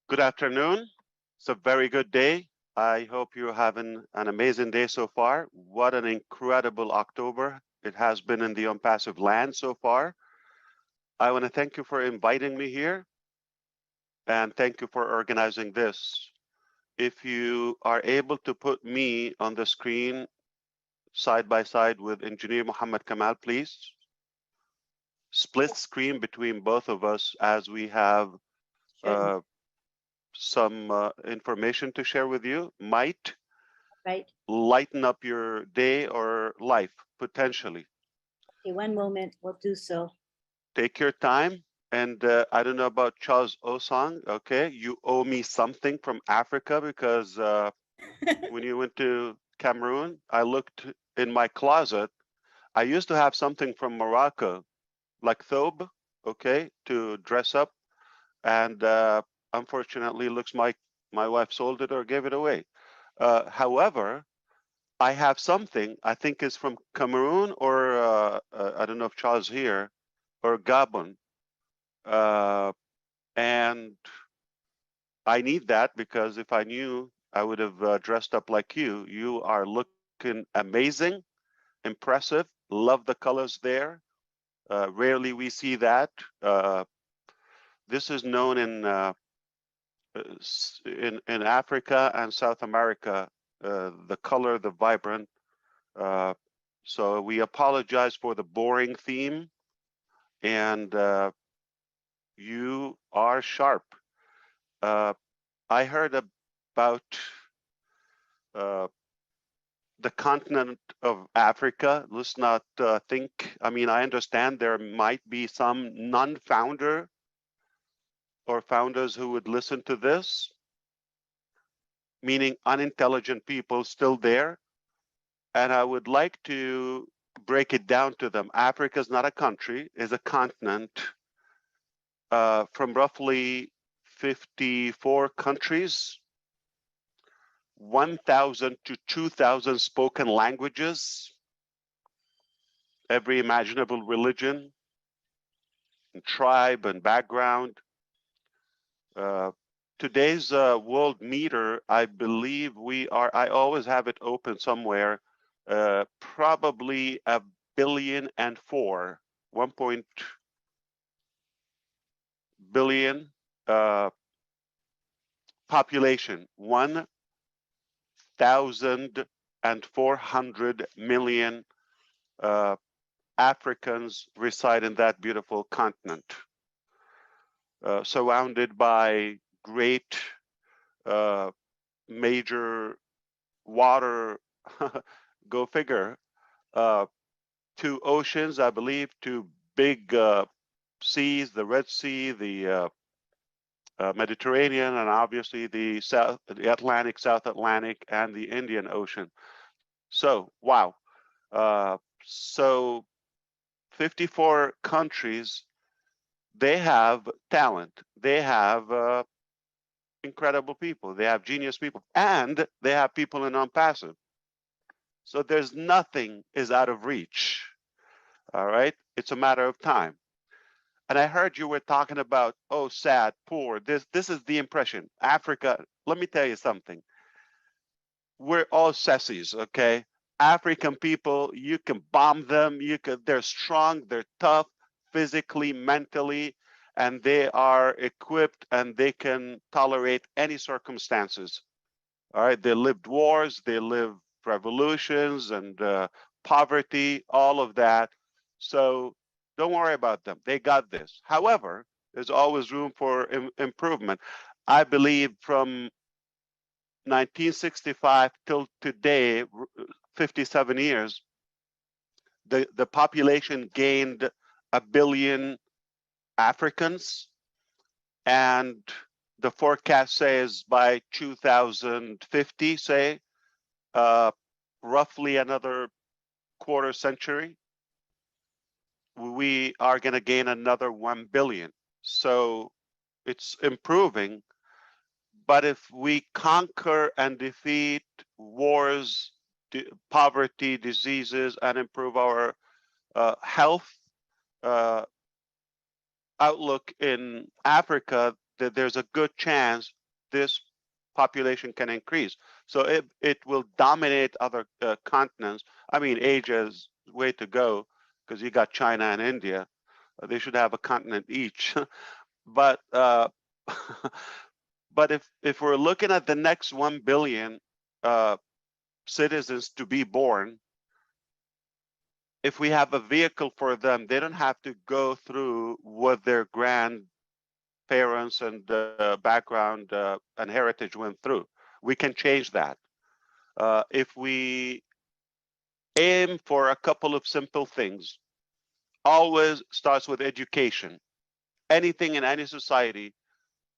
Good afternoon. It's a very good day. I hope you're having an amazing day so far. What an incredible October it has been in the Unpassive land so far. I want to thank you for inviting me here and thank you for organizing this. If you are able to put me on the screen side by side with Engineer Muhammad Kamal, please. Split screen between both of us as we have Sure. some information to share with you. Might Right. lighten up your day or life potentially. Okay, one moment. We'll do so. Take your time. And I don't know about Charles Osang. Okay, you owe me something from Africa because when you went to Cameroon, I looked in my closet. I used to have something from Morocco, like thobe, okay, to dress up. And unfortunately, looks like my wife sold it or gave it away. However, I have something I think is from Cameroon or I don't know if Charles here or Gabon, uh, and I need that because if I knew, I would have dressed up like you. You are looking amazing, impressive. Love the colors there. Rarely we see that. Uh, this is known in Africa and South America. The color, the vibrant. Uh, so we apologize for the boring theme, and you are sharp. Uh, I heard about uh, the continent of Africa. Let's not think. I mean, I understand there might be some non-founder or founders who would listen to this, meaning unintelligent people still there. And I would like to break it down to them. Africa is not a country, is a continent from roughly 54 countries, 1,000 to 2,000 spoken languages, every imaginable religion, and tribe, and background. Uh, today's world meter, I believe we are, I always have it open somewhere, probably a billion and four, 1 billion population, 1,400 million uh, Africans reside in that beautiful continent, surrounded by great uh, major water, go figure, uh, two oceans, I believe, two big seas, the Red Sea, the Mediterranean, and obviously the Atlantic, South Atlantic, and the Indian Ocean. So, wow. So 54 countries, they have talent. They have incredible people. They have genius people, and they have people in non-passive. So there's nothing is out of reach. All right, it's a matter of time. And I heard you were talking about, oh, sad, poor. This is the impression. Africa. Let me tell you something. We're all sissies, okay? African people, you can bomb them. They're strong. They're tough, physically, mentally, and they are equipped and they can tolerate any circumstances. All right, they lived wars, they lived revolutions and poverty, all of that. So don't worry about them. They got this. However, there's always room for improvement. I believe from 1965 till today, 57 years, the population gained a billion Africans, and the forecast says by 2050, say, uh, roughly another quarter century, we are going to gain another 1 billion. So it's improving. But if we conquer and defeat wars, poverty, diseases, and improve our health uh, outlook in Africa, that there's a good chance this population can increase. So it will dominate other continents. I mean, Asia's way to go because you got China and India. They should have a continent each. But but if we're looking at the next 1 billion citizens to be born, if we have a vehicle for them, they don't have to go through what their grandparents and background and heritage went through. We can change that. If we aim for a couple of simple things, always starts with education. Anything in any society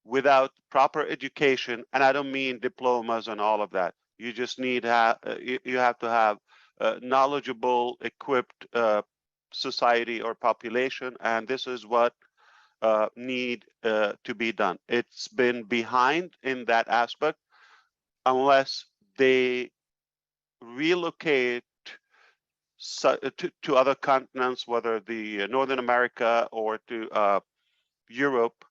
without proper education, and I don't mean diplomas and all of that. You just need you have to have knowledgeable, equipped society or population, and this is what need to be done. It's been behind in that aspect unless they relocate to other continents, whether the Northern America or to Europe,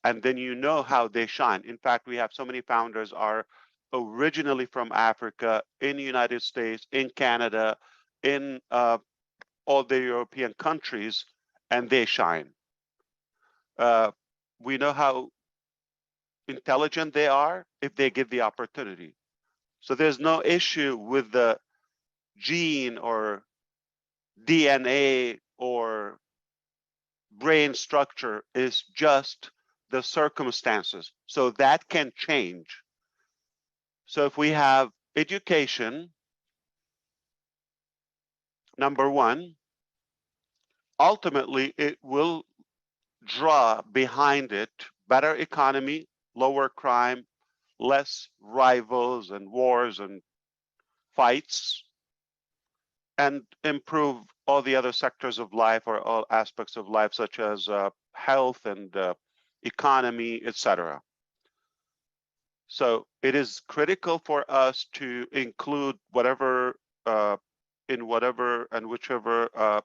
and then you know how they shine. In fact, we have so many founders are originally from Africa, in the United States, in Canada, in all the European countries, and they shine. We know how intelligent they are if they give the opportunity. So there's no issue with the gene or DNA or brain structure, is just the circumstances. So that can change. So if we have education, number one, ultimately it will draw behind it better economy, lower crime, less rivals and wars and fights, and improve all the other sectors of life or all aspects of life, such as health and economy, etc. So it is critical for us to include whatever in whatever and whichever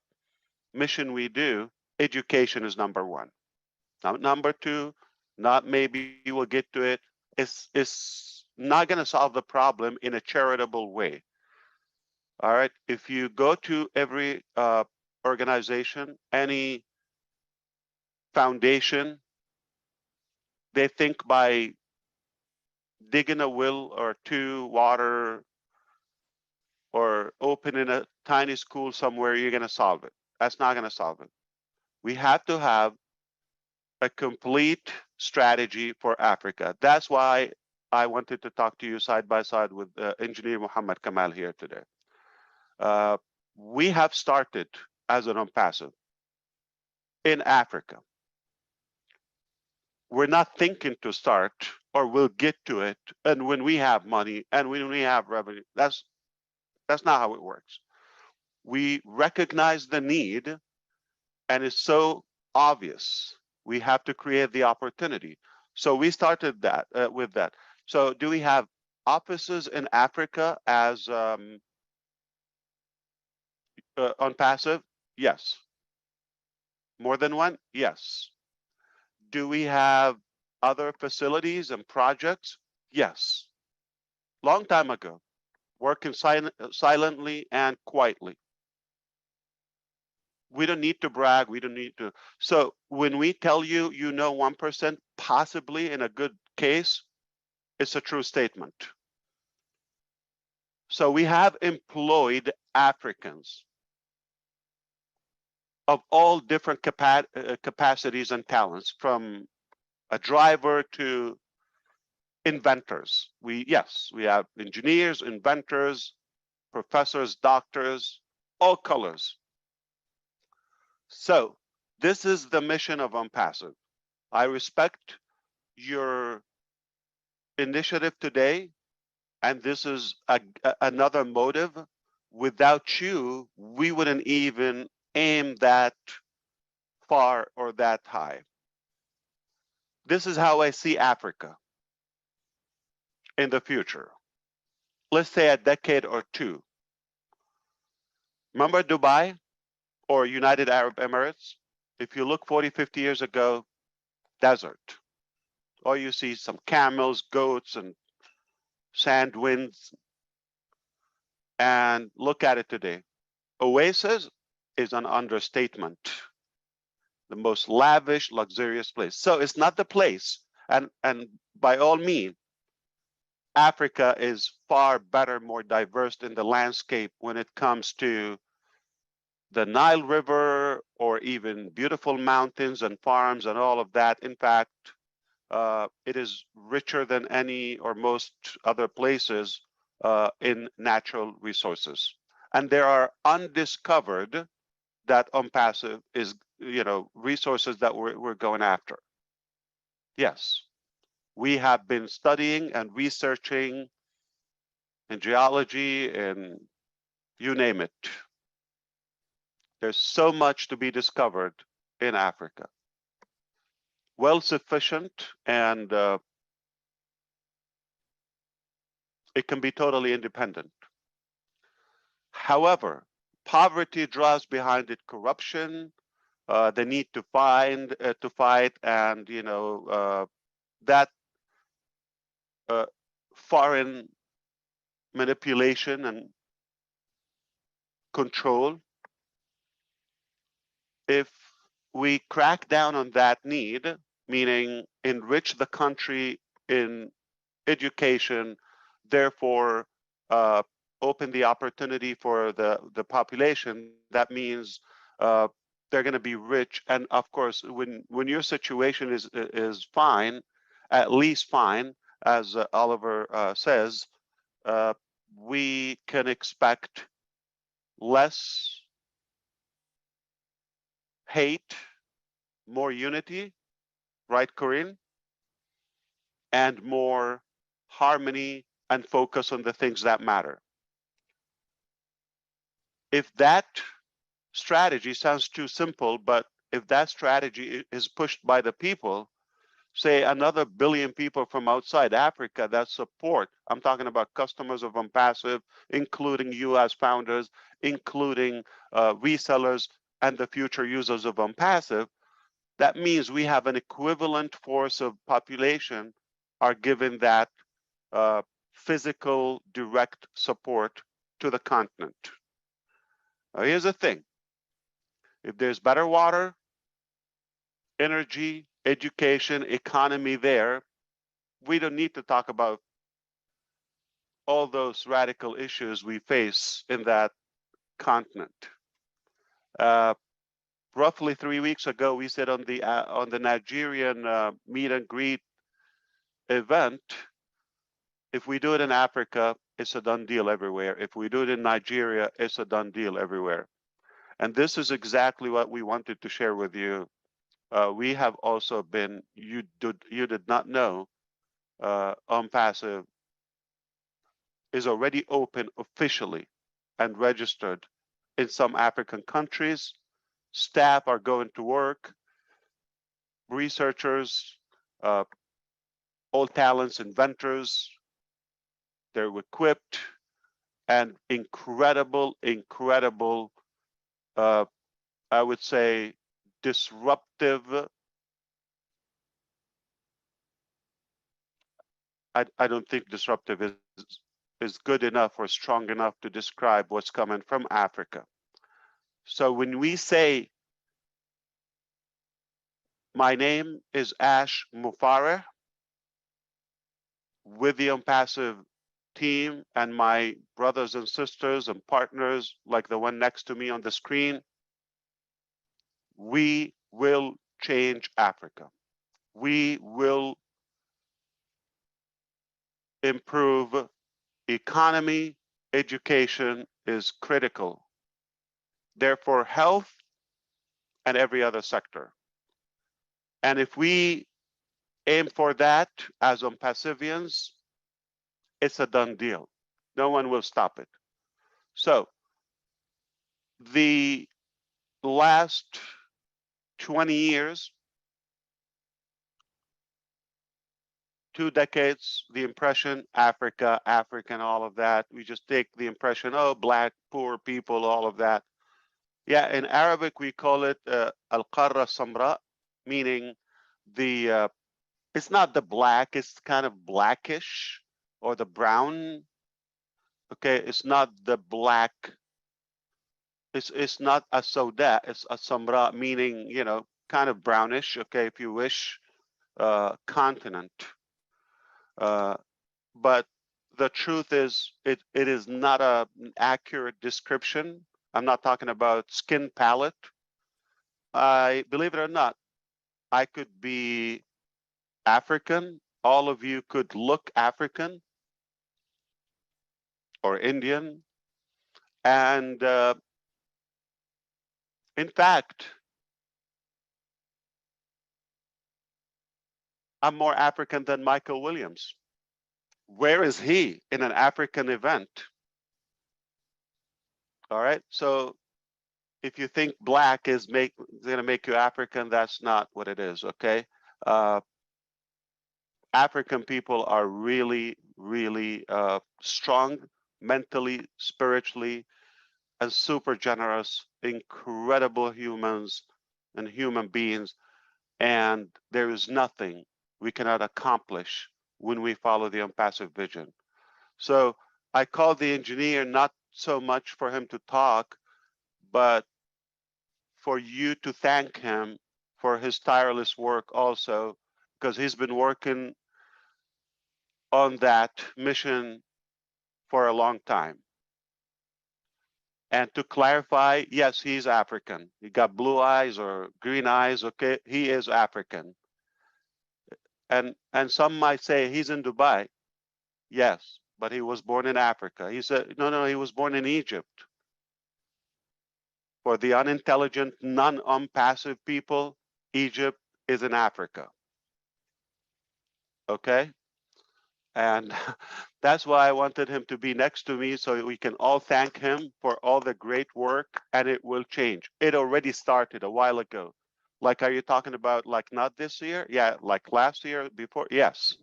mission we do, education is number one. Now, number two, not maybe we'll get to it, is not going to solve the problem in a charitable way. All right. If you go to every organization, any foundation, they think by digging a well or two, water, or opening a tiny school somewhere, you're going to solve it. That's not going to solve it. We have to have a complete strategy for Africa. That's why I wanted to talk to you side by side with Engineer Muhammad Kamal here today. We have started as an passive in Africa. We're not thinking to start, or we'll get to it, and when we have money and when we have revenue. That's not how it works. We recognize the need, and it's so obvious. We have to create the opportunity. So we started that with that. So do we have offices in Africa as on passive? Yes. More than one? Yes. Do we have other facilities and projects? Yes. Long time ago, working silently and quietly. We don't need to brag. We don't need to. So when we tell you, 1%, possibly in a good case, it's a true statement. So we have employed Africans of all different capacities and talents, from a driver to inventors. Yes, we have engineers, inventors, professors, doctors, all colors. So this is the mission of Unpassive. I respect your initiative today, and this is another motive. Without you, we wouldn't even aim that far or that high. This is how I see Africa in the future. Let's say a decade or two. Remember Dubai or United Arab Emirates? If you look 40, 50 years ago, desert. or you see some camels, goats, and sand winds. And look at it today. Oasis is an understatement. The most lavish, luxurious place. So it's not the place. And by all means, Africa is far better, more diverse in the landscape when it comes to the Nile River or even beautiful mountains and farms and all of that. In fact, it is richer than any or most other places in natural resources. And there are undiscovered that unpassive is, resources that we're going after. Yes, we have been studying and researching in geology and you name it. There's so much to be discovered in Africa. Well sufficient, and it can be totally independent. However, poverty draws behind it corruption, the need to fight, and that uh, foreign manipulation and control. If we crack down on that need, meaning enrich the country in education, therefore uh, open the opportunity for the population, that means uh, they're going to be rich. And of course, when your situation is fine, at least fine, as Oliver says, uh, we can expect less hate, more unity, right, Corinne? And more harmony and focus on the things that matter. If that strategy sounds too simple, but if that strategy is pushed by the people, say another billion people from outside Africa that support, I'm talking about customers of Unpassive, including you as founders, including resellers and the future users of Unpassive, that means we have an equivalent force of population are given that physical direct support to the continent. Now, here's the thing. If there's better water, energy, education, economy there, we don't need to talk about all those radical issues we face in that continent. Uh, Roughly 3 weeks ago, we said on the Nigerian meet and greet event, if we do it in Africa, it's a done deal everywhere. If we do it in Nigeria, it's a done deal everywhere. And this is exactly what we wanted to share with you. We have also been, you did not know, Passive is already open officially and registered in some African countries. Staff are going to work, researchers, uh, all talents, inventors, they're equipped, and incredible, uh, I would say, disruptive. I don't think disruptive is good enough or strong enough to describe what's coming from Africa. So when we say, my name is Ash Mufareh with the Unpassive team and my brothers and sisters and partners like the one next to me on the screen, we will change Africa. We will improve economy. Education is critical. Therefore, health and every other sector. And if we aim for that as Unpassivians, it's a done deal. No one will stop it. So the last 20 years, 2 decades, the impression, Africa, African, all of that. We just take the impression, oh, black, poor people, all of that. Yeah, in Arabic, we call it al-qarra samra, meaning the It's not the black, it's kind of blackish or the brown. Okay, it's not the black. It's not a soda, it's a samra, meaning, kind of brownish, okay, if you wish, continent. Uh, but the truth is, it is not an accurate description. I'm not talking about skin palette. I believe it or not, I could be African. All of you could look African or Indian. And in fact, I'm more African than Michael Williams. Where is he in an African event? All right. So if you think black is going to make you African, that's not what it is. Okay. Uh, African people are really, really strong mentally, spiritually, and super generous, incredible humans and human beings. And there is nothing we cannot accomplish when we follow the impassive vision. So I called the engineer not so much for him to talk, but for you to thank him for his tireless work also, because he's been working on that mission for a long time. And to clarify, yes, he's African. He got blue eyes or green eyes, okay? He is African. And some might say he's in Dubai. Yes, but he was born in Africa. He said, no, he was born in Egypt. For the unintelligent, non-passive people, Egypt is in Africa. Okay? And that's why I wanted him to be next to me so we can all thank him for all the great work, and it will change. It already started a while ago. Like, are you talking about like not this year? Yeah, like last year before? Yes,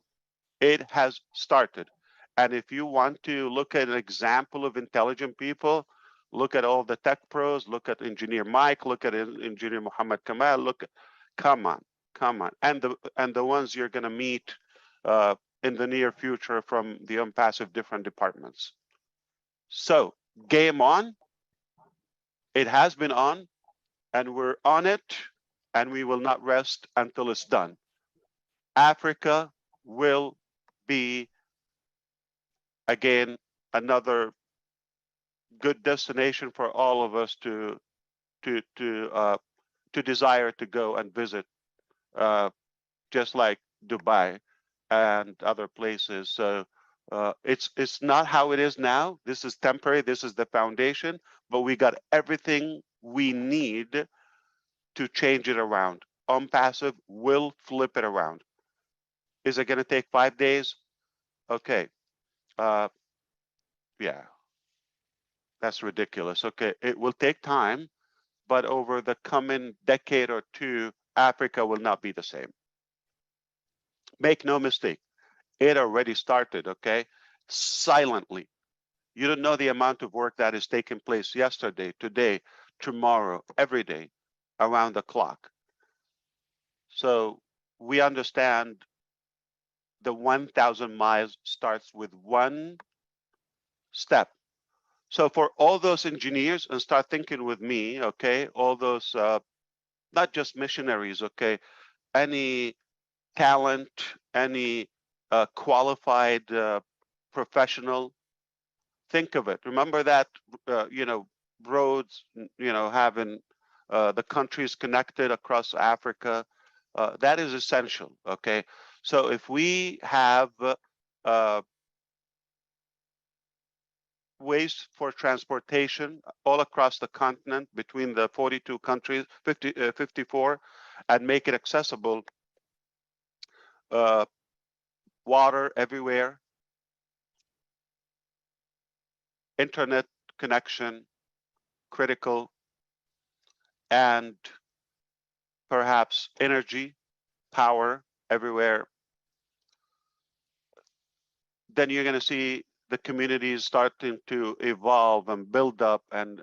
it has started. And if you want to look at an example of intelligent people, look at all the tech pros, look at engineer Mike, look at engineer Muhammad Kamal, come on, come on. And the ones you're gonna meet uh, in the near future from the unpassive different departments. So game on, it has been on, and we're on it, and we will not rest until it's done. Africa will be again another good destination for all of us to to uh, to desire to go and visit, uh, just like Dubai and other places. So it's not how it is now. This is temporary. This is the foundation, but we got everything we need to change it around. Passive will flip it around. Is it going to take 5 days? Okay. Uh, yeah, that's ridiculous. Okay, it will take time, but over the coming decade or two, Africa will not be the same. Make no mistake, it already started, okay? Silently. You don't know the amount of work that is taking place yesterday, today, tomorrow, every day, around the clock. So we understand the 1,000 miles starts with one step. So for all those engineers, and start thinking with me, okay, all those, not just missionaries, okay, any talent, any qualified professional, think of it. Remember that, roads, having the countries connected across Africa, that is essential, okay? So if we have uh, ways for transportation all across the continent between the 42 countries, 54, and make it accessible, uh, water everywhere, internet connection, critical, and perhaps energy, power everywhere, then you're going to see the communities starting to evolve and build up, and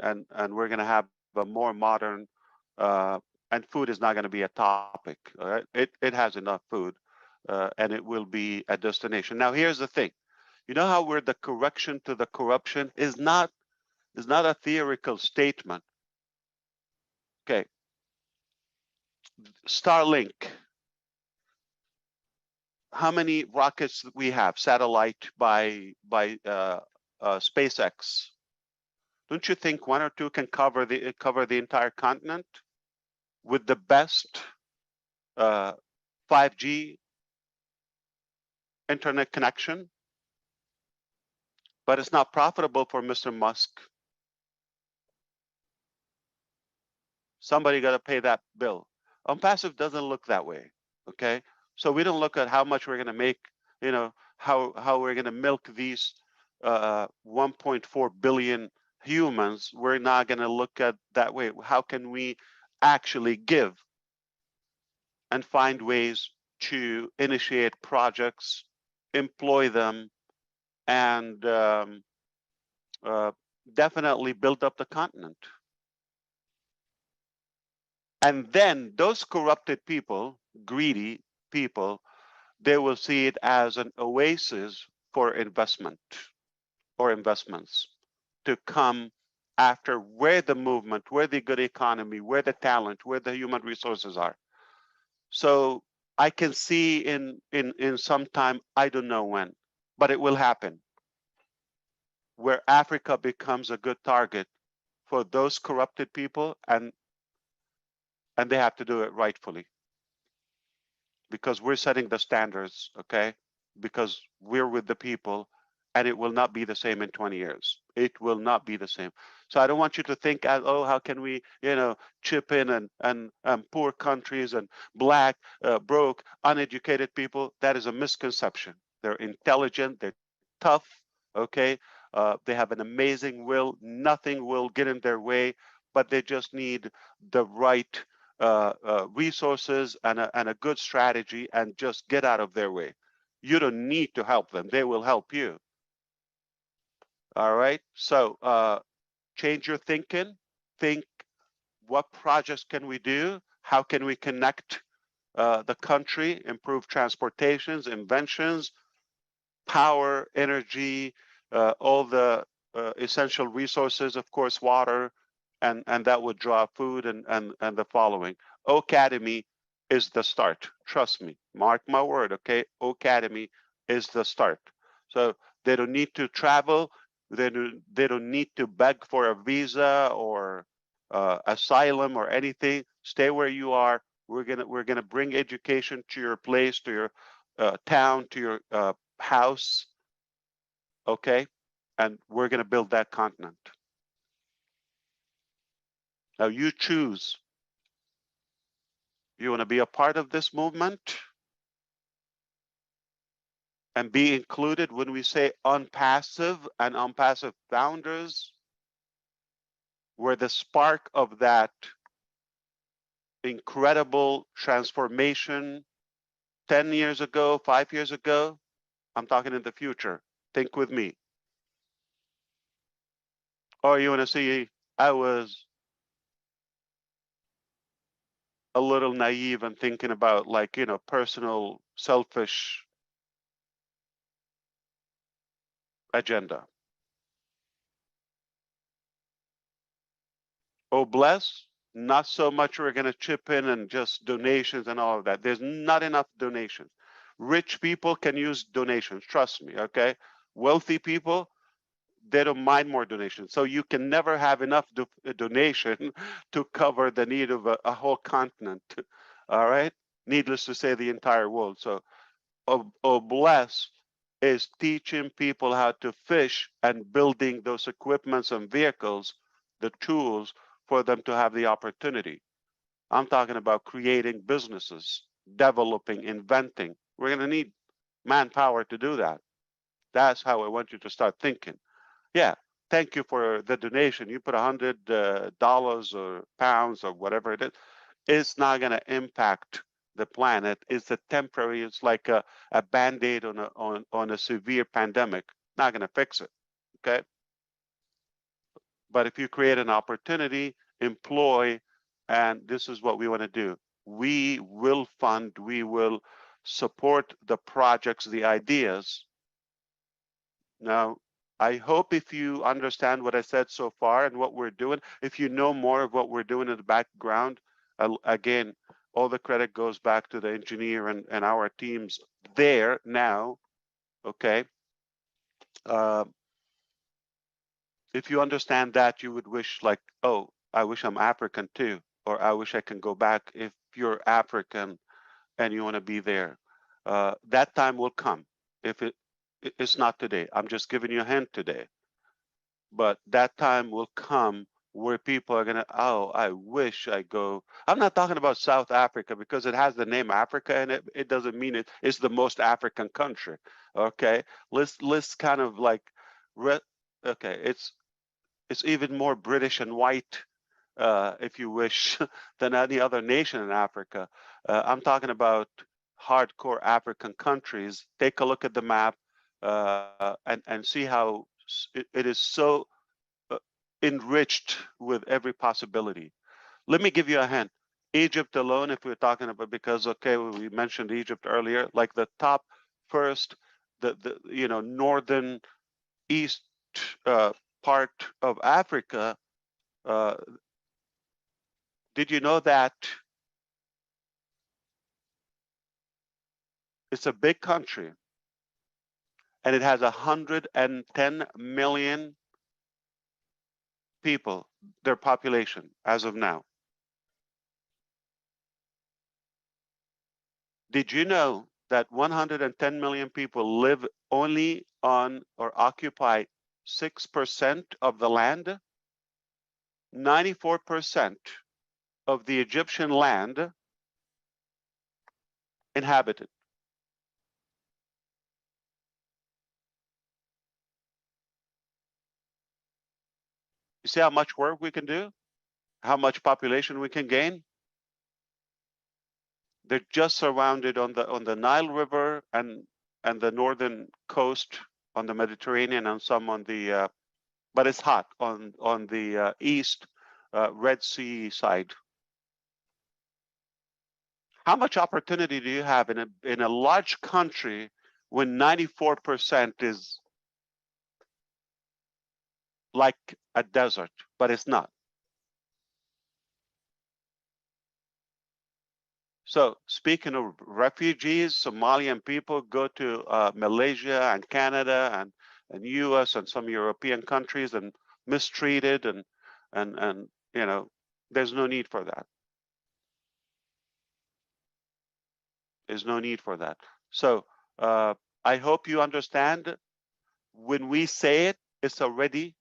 we're going to have a more modern, uh, and food is not going to be a topic. All right, it has enough food. and it will be a destination. Now, here's the thing. You know how we're the correction to the corruption is not a theoretical statement. Okay, Starlink. How many rockets we have? Satellite by SpaceX. Don't you think one or two can cover the entire continent with the best 5G internet connection? But it's not profitable for Mr. Musk. Somebody got to pay that bill. Unpassive doesn't look that way. Okay, so we don't look at how much we're going to make. You know how we're going to milk these 1.4 billion humans. We're not going to look at that way. How can we actually give and find ways to initiate projects, employ them, and uh, definitely build up the continent. And then those corrupted people, greedy people, they will see it as an oasis for investment or investments to come after where the movement, where the good economy, where the talent, where the human resources are. So I can see in some time, I don't know when, but it will happen, where Africa becomes a good target for those corrupted people, and they have to do it rightfully, because we're setting the standards, okay? Because we're with the people, and it will not be the same in 20 years. It will not be the same. So I don't want you to think, oh, how can we, chip in and poor countries and black, broke, uneducated people? That is a misconception. They're intelligent, they're tough, okay? They have an amazing will. Nothing will get in their way, but they just need the right resources and a good strategy, and just get out of their way. You don't need to help them. They will help you. All right. So change your thinking. Think, what projects can we do? How can we connect the country, improve transportations, inventions, power, energy, all the essential resources, of course, water, and that would draw food and the following. Academy is the start. Trust me, mark my word. Okay, Academy is the start. So they don't need to travel. They don't need to beg for a visa or asylum or anything. Stay where you are. We're gonna bring education to your place, to your town, to your house, okay? And we're going to build that continent. Now you choose. You want to be a part of this movement and be included when we say unpassive and unpassive founders, where the spark of that incredible transformation 10 years ago, 5 years ago, I'm talking in the future. Think with me. Or you want to see, I was a little naive and thinking about, like, personal, selfish agenda. Oh, bless, not so much we're going to chip in and just donations and all of that. There's not enough donations. Rich people can use donations, trust me, okay? Wealthy people, they don't mind more donations. So you can never have enough donation to cover the need of a whole continent, all right? Needless to say, the entire world. So bless is teaching people how to fish and building those equipments and vehicles, the tools for them to have the opportunity. I'm talking about creating businesses, developing, inventing. We're going to need manpower to do that. That's how I want you to start thinking. Yeah, thank you for the donation. You put $100 or pounds or whatever it is. It's not going to impact the planet. It's a temporary. It's like a band-aid on a severe pandemic. Not going to fix it. Okay. But if you create an opportunity, employ, and this is what we want to do. We will fund. We will support the projects, the ideas. Now, I hope if you understand what I said so far and what we're doing, if you know more of what we're doing in the background, again, all the credit goes back to the engineer and our teams there now, okay? If you understand that, you would wish like, oh, I wish I'm African too, or I wish I can go back if you're African and you want to be there. That time will come. If it's not today, I'm just giving you a hint today. But that time will come where people are gonna, oh, I wish I go. I'm not talking about South Africa because it has the name Africa in it. It doesn't mean it's the most African country. Okay, let's kind of like, okay, it's even more British and white, if you wish, than any other nation in Africa. I'm talking about hardcore African countries. Take a look at the map and see how it is so enriched with every possibility. Let me give you a hint. Egypt alone, if we're talking about, because okay, we mentioned Egypt earlier, like the top first, the northern east part of Africa. Uh, did you know that it's a big country and it has 110 million people, their population as of now? Did you know that 110 million people live only on or occupy 6% of the land? 94% of the Egyptian land inhabited. You see how much work we can do? How much population we can gain? They're just surrounded on the Nile River and the northern coast on the Mediterranean and some on the but it's hot on the east Red Sea side. How much opportunity do you have in a large country when 94% is like a desert, but it's not? So speaking of refugees, Somalian people go to Malaysia and Canada and US and some European countries and mistreated and there's no need for that. There's no need for that. So I hope you understand when we say it, it's already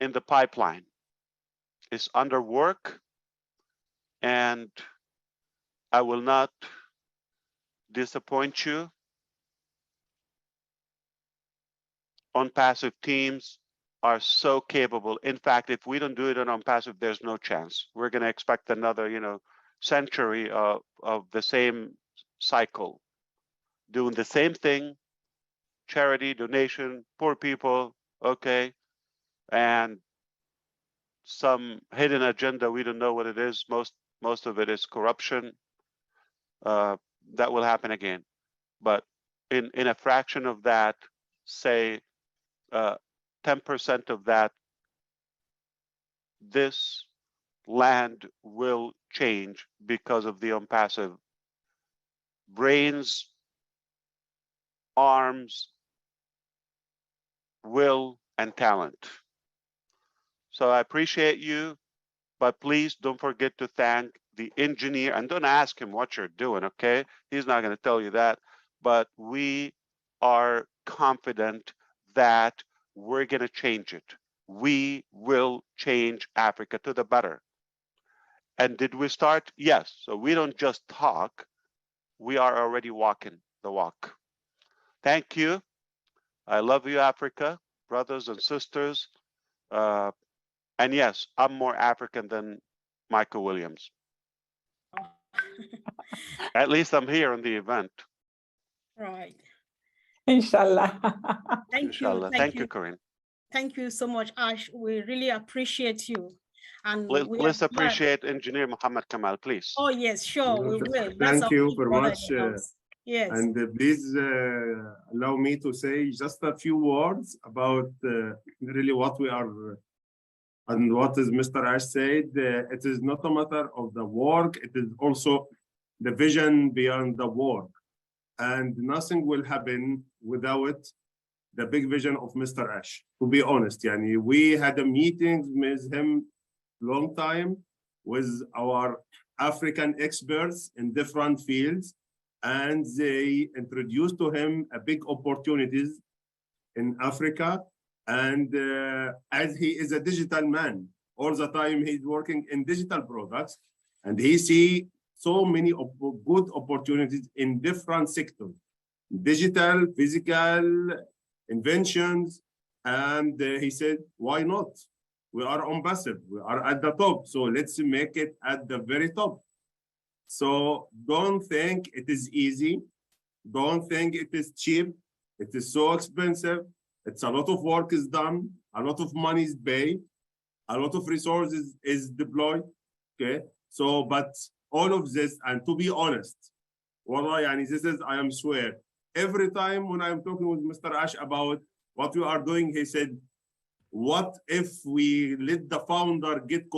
in the pipeline. It's under work, and I will not disappoint you. On-passive teams are so capable. In fact, if we don't do it on on-passive, there's no chance. We're going to expect another, century of the same cycle, doing the same thing, charity, donation, poor people, okay, and some hidden agenda. We don't know what it is. Most of it is corruption. That will happen again. But in a fraction of that, say 10% of that, this land will change because of the on-passive brains, arms, will, and talent. So I appreciate you, but please don't forget to thank the engineer and don't ask him what you're doing, okay? He's not going to tell you that, but we are confident that we're going to change it. We will change Africa to the better. And did we start? Yes. So we don't just talk, we are already walking the walk. Thank you. I love you, Africa, brothers and sisters. And yes, I'm more African than Michael Williams. At least I'm here in the event. Right. Inshallah. Thank Inshallah. you. Thank you, Corinne. Thank you so much, Ash. We really appreciate you. And we are Let's glad. appreciate Engineer Muhammad Kamal, please. Oh, yes, sure, we will. That's Thank our you big very brother much. in the house. Yes. And please allow me to say just a few words about really what we are and what is Mr. Ash said. It is not a matter of the work, it is also the vision beyond the work. And nothing will happen without the big vision of Mr. Ash. To be honest, yani, we had a meeting with him long time with our African experts in different fields, and they introduced to him a big opportunities in Africa. And as he is a digital man, all the time he's working in digital products, and he see so many good opportunities in different sectors, digital, physical, inventions. And he said, why not? We are ambassador, we are at the top, so let's make it at the very top. So don't think it is easy. Don't think it is cheap. It is so expensive. It's a lot of work is done. A lot of money is paid. A lot of resources is deployed. Okay. So, but all of this, and to be honest, Wallah, yani, this is, I am swear, every time when I'm talking with Mr. Ash about what we are doing, he said, what if we let the founder get